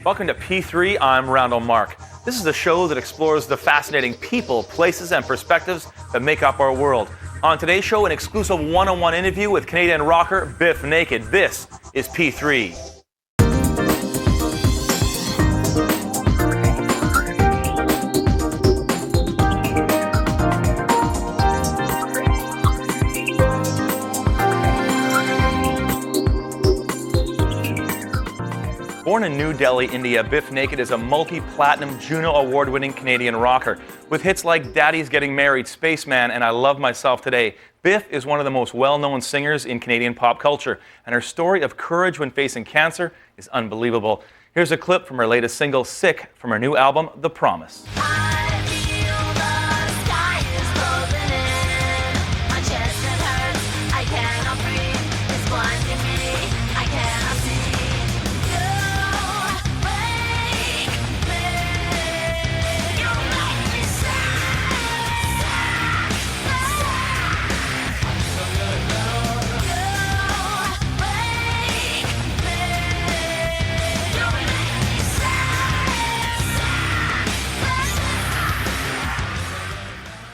Welcome to P3, I'm Randall Mark. This is the show that explores the fascinating people, places, and perspectives that make up our world. On today's show, an exclusive one-on-one interview with Canadian rocker Bif Naked. This is P3. Born in New Delhi, India, Bif Naked is a multi-platinum Juno Award-winning Canadian rocker. With hits like Daddy's Getting Married, Spaceman, and I Love Myself Today, Bif is one of the most well-known singers in Canadian pop culture, and her story of courage when facing cancer is unbelievable. Here's a clip from her latest single, Sick, from her new album, The Promise.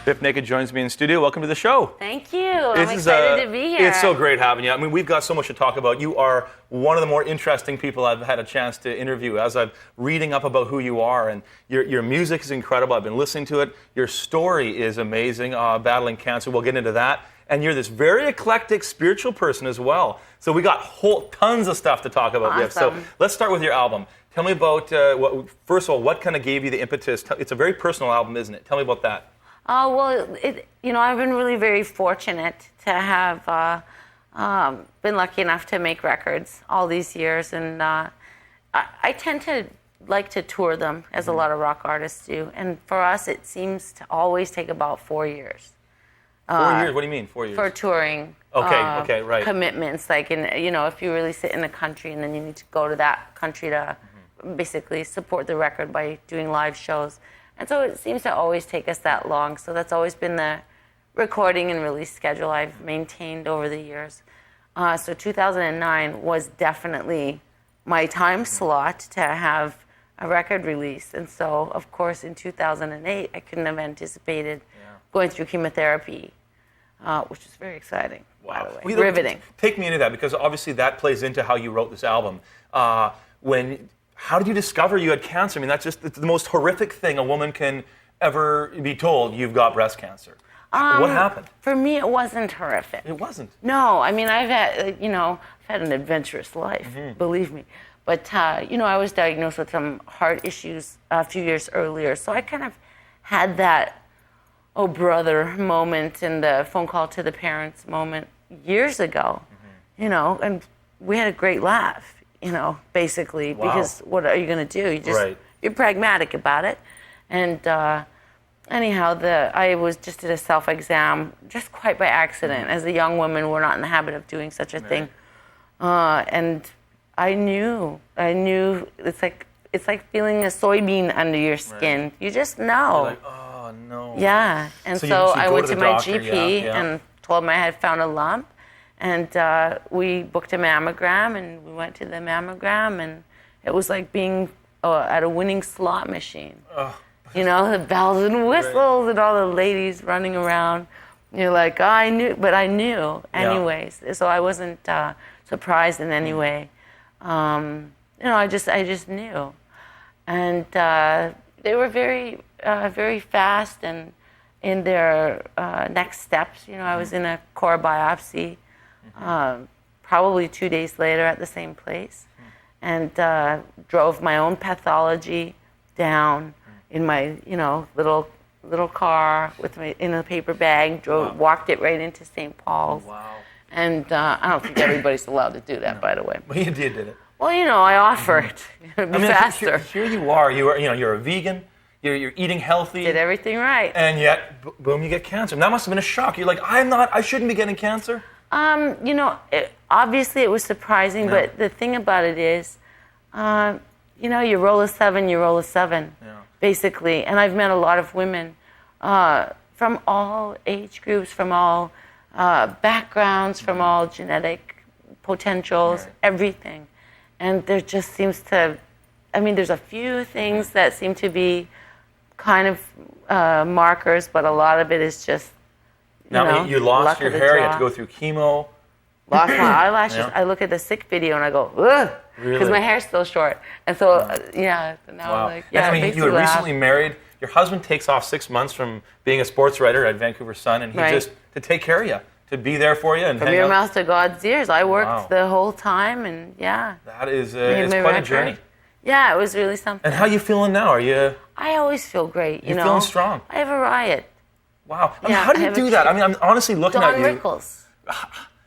Bif Naked joins me in studio. Welcome to the show. Thank you. I'm excited to be here. It's so great having you. I mean, we've got so much to talk about. You are one of the more interesting people I've had a chance to interview as I'm reading up about who you are. And your music is incredible. I've been listening to it. Your story is amazing, battling cancer. We'll get into that. And you're this very eclectic spiritual person as well. So we got tons of stuff to talk about. Awesome. Bif. So let's start with your album. Tell me about, first of all, what kind of gave you the impetus? It's a very personal album, isn't it? Tell me about that. Oh, well, I've been really very fortunate to have been lucky enough to make records all these years. And I tend to like to tour them, as a lot of rock artists do. And for us, it seems to always take about 4 years. 4 years? What do you mean, 4 years? For touring. Okay, right. Commitments, like, if you really sit in a country and then you need to go to that country to basically support the record by doing live shows. And so it seems to always take us that long. So that's always been the recording and release schedule I've maintained over the years. So 2009 was definitely my time slot to have a record release. And so, of course, in 2008, I couldn't have anticipated going through chemotherapy, which is very exciting, by the way. Riveting. Take me into that, because obviously that plays into how you wrote this album. How did you discover you had cancer? I mean, it's the most horrific thing a woman can ever be told. You've got breast cancer. What happened? For me, it wasn't horrific. It wasn't? No, I mean, I've had an adventurous life, believe me. But, I was diagnosed with some heart issues a few years earlier. So I kind of had that, oh, brother moment and the phone call to the parents moment years ago, and we had a great laugh. Basically, because what are you going to do? You're pragmatic about it. And anyhow, I was just at a self-exam, just quite by accident. As a young woman, we're not in the habit of doing such a thing. And I knew it's like feeling a soybean under your skin. Right. You just know. You're like, oh no. Yeah. And so I went to my GP and told him I had found a lump. And we booked a mammogram, and we went to the mammogram, and it was like being at a winning slot machine. The bells and whistles and all the ladies running around. You're like, I knew anyways. So I wasn't surprised in any way. I just knew. And they were very, very fast and in their next steps. I was in a core biopsy. Probably 2 days later at the same place, and drove my own pathology down in my little car in a paper bag. Walked it right into St. Paul's. Wow. And I don't think everybody's allowed to do that, by the way. Well, you did it. Well, I offered faster. Here you are. You're a vegan. You're eating healthy. Did everything right. And yet, boom, you get cancer. And that must have been a shock. You're like, I shouldn't be getting cancer. Obviously it was surprising, but the thing about it is, you roll a 7, basically. And I've met a lot of women from all age groups, from all backgrounds, from all genetic potentials, everything. And there just seems to I mean, there's a few things that seem to be kind of markers, but a lot of it is just, you lost your hair, you had to go through chemo. Lost my eyelashes. Yeah. I look at the sick video and I go, ugh, because my hair's still short. And so, now I'm like, yeah. And I mean, you were recently married. Your husband takes off 6 months from being a sports writer at Vancouver Sun, and he just to take care of you, to be there for you. And from your mouth to God's ears. I worked the whole time, and that is it's quite a journey. Yeah, it was really something. And how are you feeling now? Are you? I always feel great. You're feeling strong. I have a riot. Wow. I mean, how do you do that? I mean, I'm honestly looking at you. Don Rickles.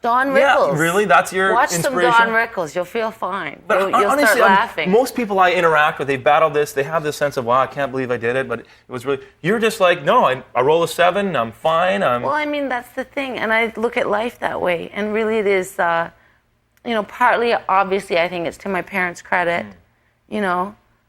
Don Rickles. Yeah, really? That's your inspiration? Watch some Don Rickles. You'll feel fine. But you'll honestly, start laughing. Most people I interact with, they've battled this. They have this sense of, wow, I can't believe I did it. But it was really, you're just like, no, I roll a 7. I'm fine. Well, I mean, that's the thing. And I look at life that way. And really it is, partly, obviously, I think it's to my parents' credit,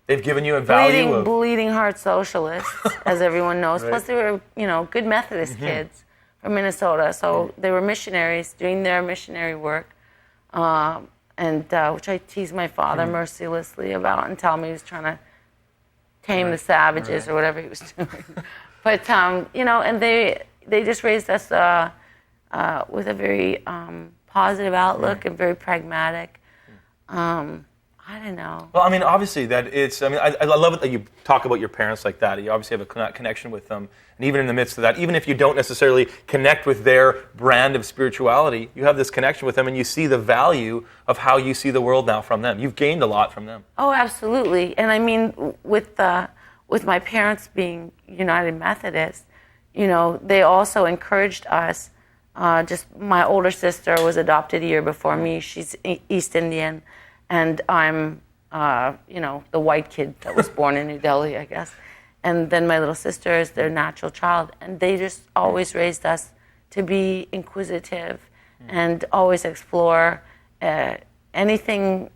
They've given you a value bleeding heart socialists, as everyone knows. Right. Plus, they were, good Methodist kids from Minnesota. So they were missionaries doing their missionary work, and which I tease my father mercilessly about and tell him he was trying to tame the savages or whatever he was doing. But, and they just raised us with a very positive outlook and very pragmatic. I don't know. Well, I mean, obviously, I love it that you talk about your parents like that. You obviously have a connection with them. And even in the midst of that, even if you don't necessarily connect with their brand of spirituality, you have this connection with them and you see the value of how you see the world now from them. You've gained a lot from them. Oh, absolutely. And I mean, with my parents being United Methodist, they also encouraged us. Just my older sister was adopted a year before me. She's East Indian. And I'm, the white kid that was born in New Delhi, I guess. And then my little sister is their natural child. And they just always raised us to be inquisitive and always explore anything,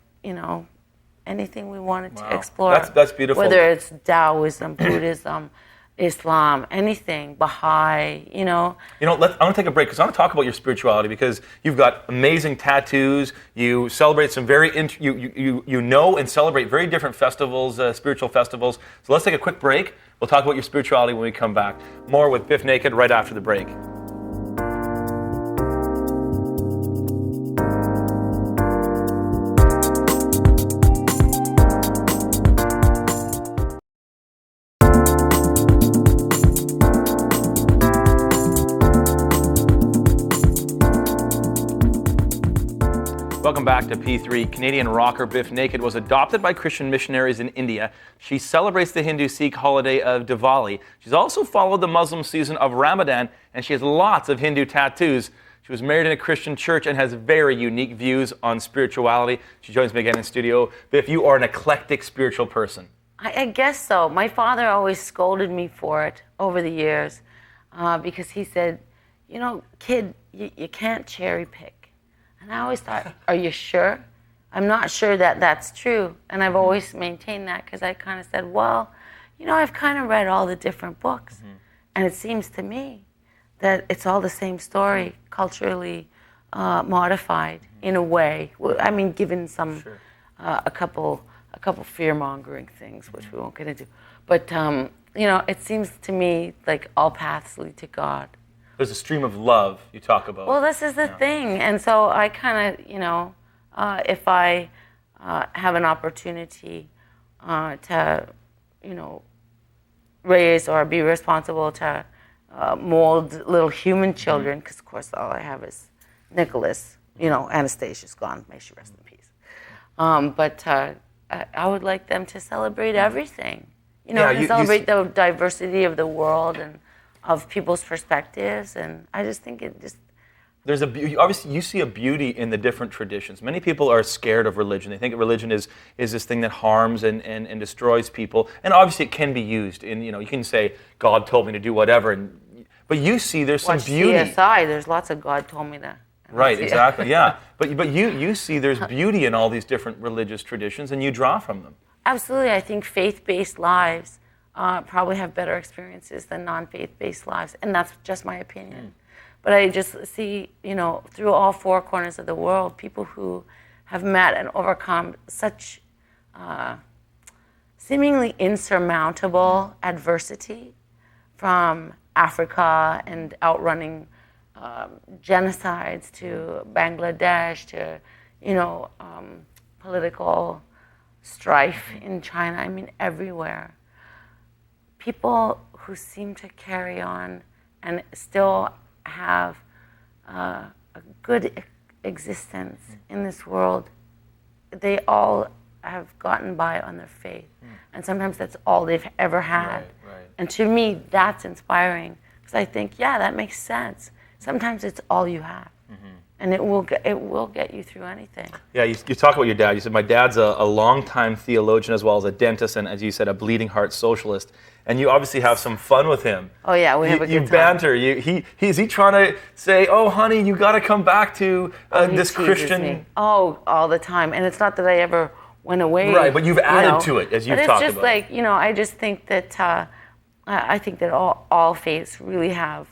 anything we wanted to explore. That's beautiful. Whether it's Taoism, Buddhism, Islam, anything, Baha'i, I want to take a break because I want to talk about your spirituality because you've got amazing tattoos. You celebrate some you know and celebrate very different festivals, spiritual festivals. So let's take a quick break. We'll talk about your spirituality when we come back. More with Bif Naked right after the break. Welcome back to P3. Canadian rocker Bif Naked was adopted by Christian missionaries in India. She celebrates the Hindu-Sikh holiday of Diwali. She's also followed the Muslim season of Ramadan, and she has lots of Hindu tattoos. She was married in a Christian church and has very unique views on spirituality. She joins me again in studio. Bif, you are an eclectic spiritual person. I guess so. My father always scolded me for it over the years because he said, kid, you can't cherry pick. And I always thought, are you sure? I'm not sure that that's true. And I've always maintained that because I kind of said, well, I've kind of read all the different books. And it seems to me that it's all the same story, culturally modified in a way. I mean, given some, a couple fear-mongering things, which we won't get into. But, it seems to me like all paths lead to God. There's a stream of love you talk about. Well, this is the thing. And so I kind of, if I have an opportunity to, raise or be responsible to mold little human children, because of course all I have is Nicholas, Anastasia's gone, may she rest in peace. But I would like them to celebrate everything, celebrate the diversity of the world and of people's perspectives, and I just think it just... There's obviously you see a beauty in the different traditions. Many people are scared of religion. They think religion is this thing that harms and destroys people, and obviously it can be used. And you can say, God told me to do whatever, but you see there's some beauty. CSI, there's lots of God told me to. Right, exactly, yeah. But you see there's beauty in all these different religious traditions, and you draw from them. Absolutely, I think faith-based lives probably have better experiences than non-faith-based lives, and that's just my opinion. But I just see, through all four corners of the world, people who have met and overcome such seemingly insurmountable adversity, from Africa and outrunning genocides to Bangladesh to, political strife in China. I mean, everywhere. People who seem to carry on and still have a good existence in this world, they all have gotten by on their faith. And sometimes that's all they've ever had. Right. And to me, that's inspiring. Because I think, that makes sense. Sometimes it's all you have. And it will get you through anything. Yeah, you talk about your dad. You said, my dad's a longtime theologian as well as a dentist and, as you said, a bleeding heart socialist. And you obviously have some fun with him. Oh, yeah, we have a good time. You banter. Is he trying to say, oh, honey, you got to come back to this Christian? Me. Oh, all the time. And it's not that I ever went away. Right, but you've added to it, as you've talked about. But it's just like, I just think that, I think that all faiths really have,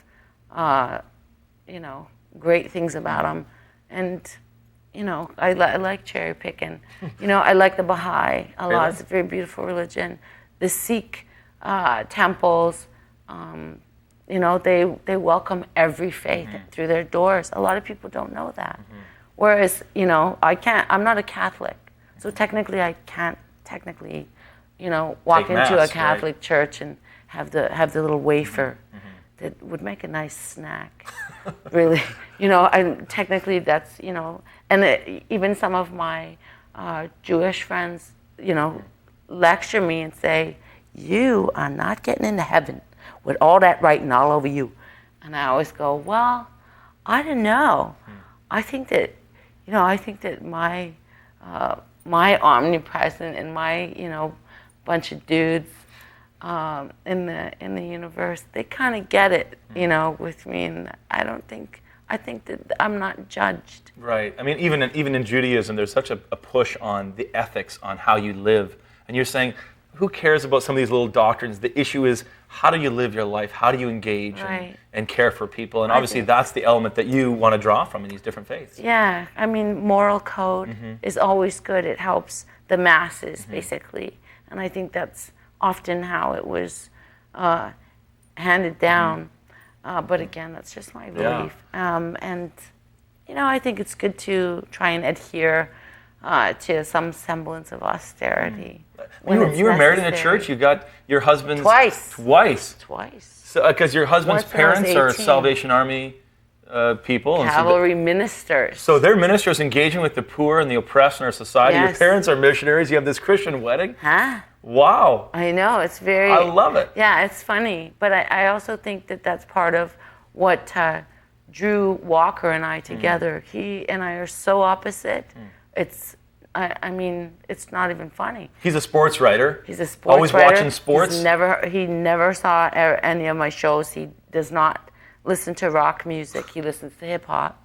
great things about them. And, I like cherry picking. I like the Baha'i a lot. It's a very beautiful religion. The Sikh temples, they welcome every faith through their doors. A lot of people don't know that. Whereas, I'm not a Catholic. So technically I can't walk into a Catholic church and have the little wafer that would make a nice snack. Really, and technically that's, and even some of my Jewish friends, lecture me and say, you are not getting into heaven with all that writing all over you. And I always go, well, I don't know. I think that, my omnipresent and my, bunch of dudes in the universe, they kind of get it, with me, and I think that I'm not judged. Right. I mean, even in Judaism, there's such a push on the ethics on how you live, and you're saying, who cares about some of these little doctrines? The issue is, how do you live your life? How do you engage and care for people? And obviously, that's the element that you want to draw from in these different faiths. Yeah. I mean, moral code is always good. It helps the masses, basically. And I think that's often how it was handed down. But again, that's just my belief. And, I think it's good to try and adhere to some semblance of austerity. You were married in a church? You got your husband's... Twice? So, because your husband's parents are Salvation Army people. Cavalry ministers. So they're ministers engaging with the poor and the oppressed in our society. Yes. Your parents are missionaries. You have this Christian wedding. Huh? Wow. I know. It's very... I love it. Yeah, it's funny. But I also think that that's part of what drew Walker and I together. He and I are so opposite. I mean, it's not even funny. He's a sports writer. He's a sports always writer. Watching sports. He never saw any of my shows. He does not listen to rock music. He listens to hip hop.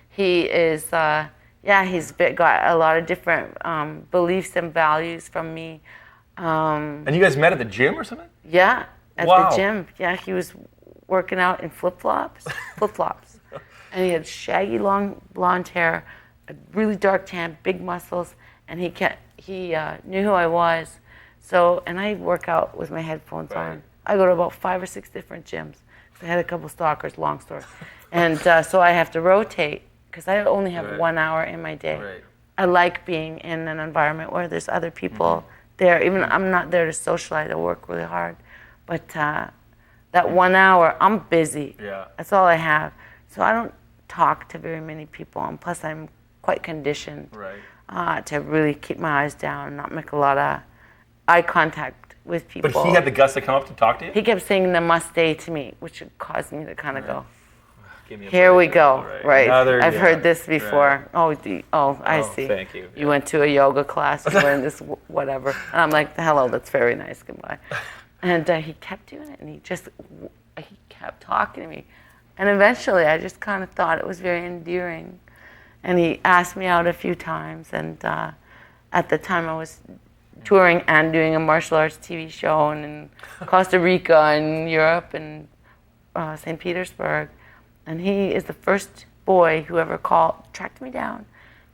He is, he's got a lot of different beliefs and values from me. And you guys met at the gym or something? Yeah, at the gym. Yeah, he was working out in flip-flops. And he had shaggy, long blonde hair, a really dark tan, big muscles, and he knew who I was. So, and I work out with my headphones on. I go to about 5 or 6 different gyms. I had a couple stalkers, long story. And so I have to rotate because I only have 1 hour in my day. Right. I like being in an environment where there's other people there. Even I'm not there to socialize. I work really hard. But that 1 hour, I'm busy. Yeah. That's all I have. So I don't talk to very many people. And plus, I'm quite conditioned to really keep my eyes down and not make a lot of eye contact with people. But he had the guts to come up to talk to you? He kept saying namaste to me, which caused me to kind of go, here we go. Right. I've heard this before. Right. I see. Thank you. You went to a yoga class, you learned this, whatever. And I'm like, hello, that's very nice, goodbye. And he kept doing it, and he kept talking to me. And eventually, I just kind of thought it was very endearing. And he asked me out a few times, and at the time I was touring and doing a martial arts TV show in Costa Rica and Europe and St. Petersburg. And he is the first boy who ever tracked me down,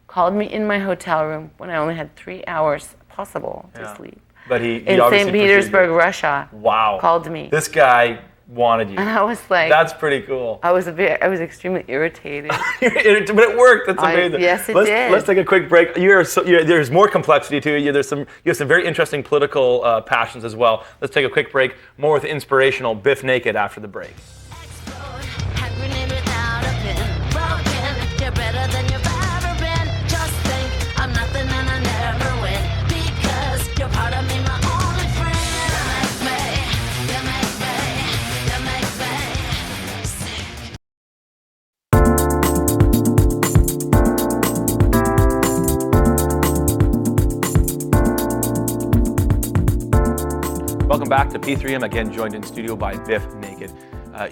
called me in my hotel room when I only had 3 hours possible to sleep, But he in St. Petersburg, Russia. Wow. Called me. This guy wanted you. And I was like, that's pretty cool. I was extremely irritated. But it worked. That's amazing. Yes, it did. Let's take a quick break. There's more complexity to you. You have some very interesting political passions as well. Let's take a quick break. More with inspirational Bif Naked after the break. Welcome back to P3. I'm again joined in studio by Bif Naked.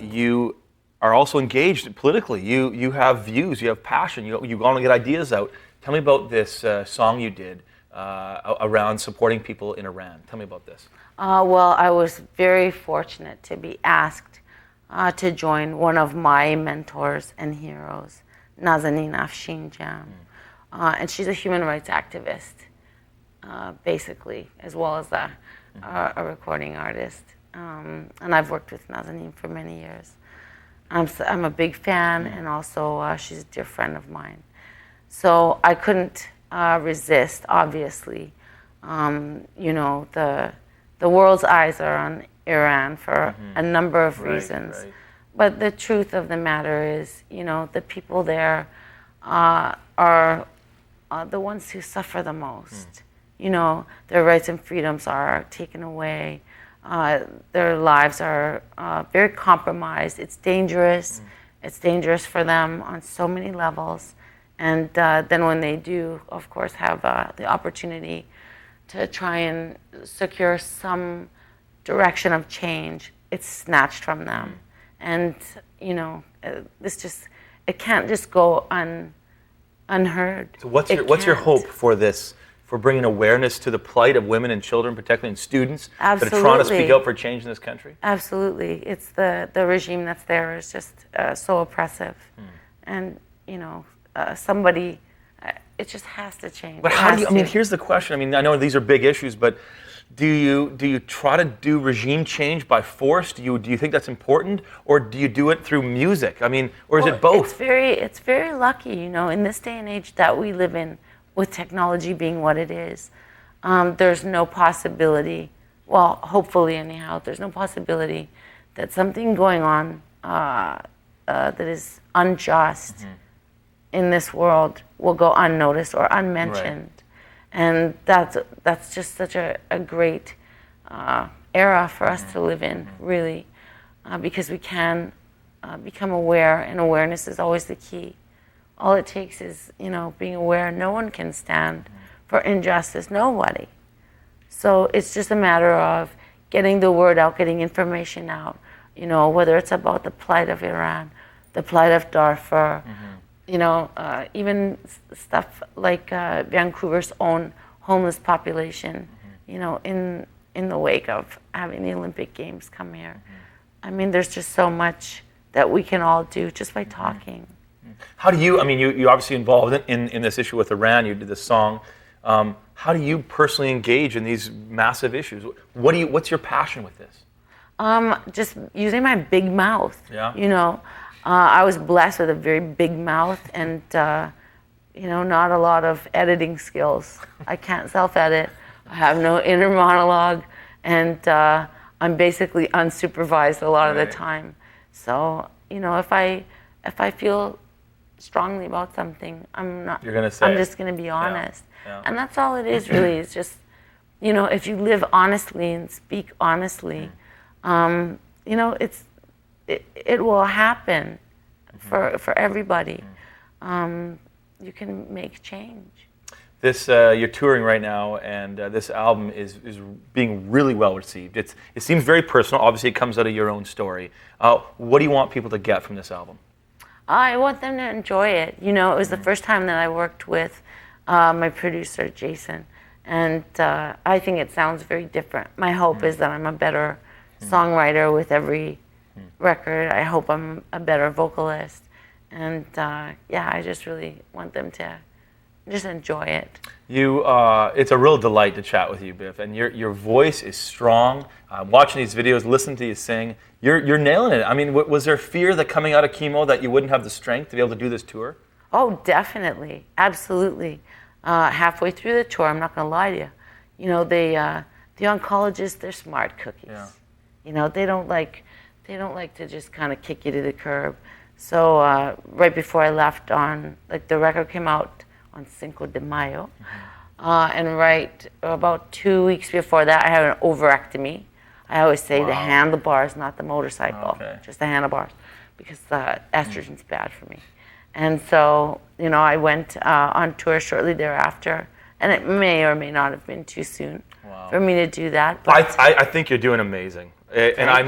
You are also engaged politically. You have views, you have passion, you want to get ideas out. Tell me about this song you did around supporting people in Iran. Tell me about this. Well, I was very fortunate to be asked to join one of my mentors and heroes, Nazanin Afshinjan. And she's a human rights activist, basically, as well as a recording artist. And I've worked with Nazanin for many years. I'm a big fan, and also she's a dear friend of mine. So I couldn't resist, obviously. The world's eyes are on Iran for a number of reasons. Right. But the truth of the matter is, the people there are the ones who suffer the most. Their rights and freedoms are taken away. Their lives are very compromised. It's dangerous. It's dangerous for them on so many levels. And then when they do, of course, have the opportunity to try and secure some direction of change, it's snatched from them. And, it can't just go unheard. So what's your hope for this? For bringing awareness to the plight of women and children, particularly students, Absolutely. that are trying to speak out for change in this country? Absolutely. It's the regime that's there is just so oppressive. And, somebody, it just has to change. But how do you, here's the question. I know these are big issues, but do you try to do regime change by force? Do you think that's important? Or do you do it through music? Or is it both? It's very lucky, in this day and age that we live in, with technology being what it is, there's no possibility, well, hopefully anyhow, there's no possibility that something going on that is unjust in this world will go unnoticed or unmentioned. Right. And that's just such a great era for us to live in, really, because we can become aware, and awareness is always the key. All it takes is, being aware. No one can stand for injustice, nobody. So it's just a matter of getting the word out, getting information out, whether it's about the plight of Iran, the plight of Darfur, even stuff like Vancouver's own homeless population, in the wake of having the Olympic Games come here. There's just so much that we can all do just by talking. How do you, you're obviously involved in this issue with Iran, you did this song. How do you personally engage in these massive issues? What's your passion with this? Just using my big mouth. Yeah. I was blessed with a very big mouth and, not a lot of editing skills. I can't self-edit. I have no inner monologue, and I'm basically unsupervised a lot of the time. So, if I feel strongly about something, I'm just going to be honest. Yeah. And that's all it is, really. It's just, if you live honestly and speak honestly, it will happen for everybody. You can make change. This you're touring right now, and this album is being really well received. It seems very personal. Obviously, it comes out of your own story. What do you want people to get from this album? I want them to enjoy it. It was the first time that I worked with my producer, Jason, and I think it sounds very different. My hope is that I'm a better songwriter with every record. I hope I'm a better vocalist, and I just really want them to just enjoy it. It's a real delight to chat with you, Bif, and your voice is strong. Watching these videos, listening to you sing, you're nailing it. I mean, was there fear that coming out of chemo that you wouldn't have the strength to be able to do this tour? Oh, definitely, absolutely. Halfway through the tour, I'm not going to lie to you. You know, the oncologists, they're smart cookies. Yeah. You know, they don't like to just kind of kick you to the curb. So right before I left, the record came out on Cinco de Mayo, and right about 2 weeks before that, I had an overectomy. I always say the handlebars, not the motorcycle, just the handlebars, because the estrogen's bad for me. And so, you know, I went on tour shortly thereafter, and it may or may not have been too soon for me to do that. But I think you're doing amazing. And I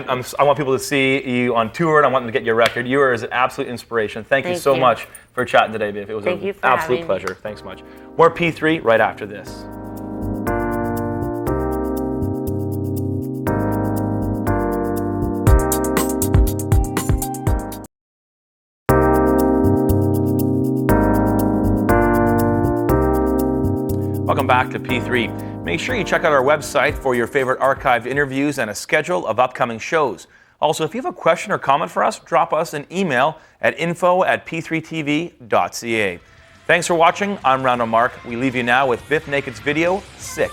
want people to see you on tour, and I want them to get your record. You are an absolute inspiration. Thank you so much for chatting today, Bif. It was an absolute pleasure. Thanks much. More P3 right after this. Welcome back to P3. Make sure you check out our website for your favorite archived interviews and a schedule of upcoming shows. Also, if you have a question or comment for us, drop us an email at info@p3tv.ca. Thanks for watching. I'm Randall Mark. We leave you now with Bif Naked's video, Sick.